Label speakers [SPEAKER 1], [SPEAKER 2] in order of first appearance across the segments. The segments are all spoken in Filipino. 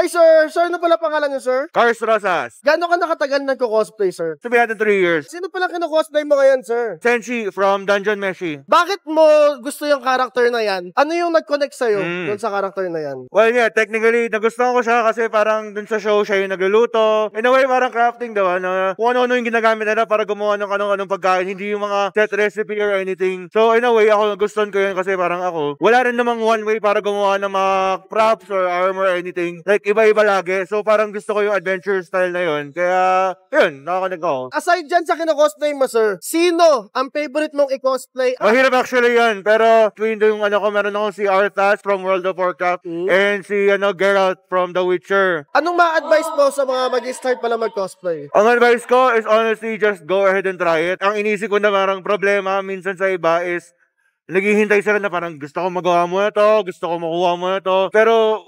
[SPEAKER 1] Hi, sir. Sir, ano pala pangalan niyo, sir?
[SPEAKER 2] Cars Rosas.
[SPEAKER 1] Gano'n ka nakatagal nagko-cosplay, sir?
[SPEAKER 2] Sabihin natin 3 years.
[SPEAKER 1] Sino pala kino-cosplay mo ngayon, sir?
[SPEAKER 2] Senshi from Dungeon Meshi.
[SPEAKER 1] Bakit mo gusto yung character na yan? Ano yung nag-connect sa'yo dun sa character na yan?
[SPEAKER 2] Well, yeah, technically, nagustuhan ko siya kasi parang dun sa show, siya yung nagluluto. In a way, parang crafting daw, na kung ano-ano yung ginagamit nila para gumawa ng anong-anong pagkain, hindi yung mga set recipe or anything. So, in a way, ako nagustuhan ko yun kasi parang ako, wala rin namang one way para gumawa ng mga props or armor or anything. Like, iba-iba lagi. So, parang gusto ko yung adventure style na yun. Kaya, yun, nakakonect ako.
[SPEAKER 1] Aside dyan sa kino-cosplay mo, sir, sino ang favorite mong i-cosplay?
[SPEAKER 2] Mahirap actually yun, pero between yung meron ako si Arthas from World of Warcraft and si Geralt from The Witcher.
[SPEAKER 1] Anong ma-advise mo sa mga mag-start pala mag-cosplay?
[SPEAKER 2] Ang advice ko is honestly just go ahead and try it. Ang inisip ko na parang problema minsan sa iba is naghihintay sila na parang gusto ko magawa mo na to, gusto ko makuha mo na to. Pero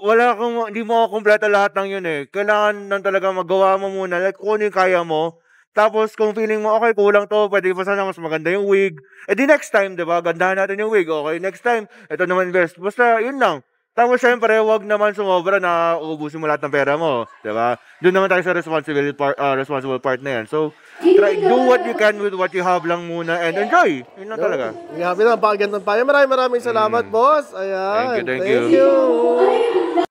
[SPEAKER 2] hindi mo kumpleto lahat ng yun eh. Kailangan nang talaga magawa mo muna. Like kung ano yung kaya mo. Tapos kung feeling mo, okay, kulang to, pwede pa sana mas maganda yung wig. Eh di next time, diba? Gandahan natin yung wig. Okay, next time, ito naman best. Basta yun lang. Tapos syempre, wag naman sumobra na uubusin mo lahat ng pera mo. Diba? Doon naman tayo sa responsible part na yan. So, do what you can with what you have lang muna and enjoy. Yun lang talaga.
[SPEAKER 1] Grabe na, pagandang payo. Maraming salamat, boss. Ayan.
[SPEAKER 2] Thank you.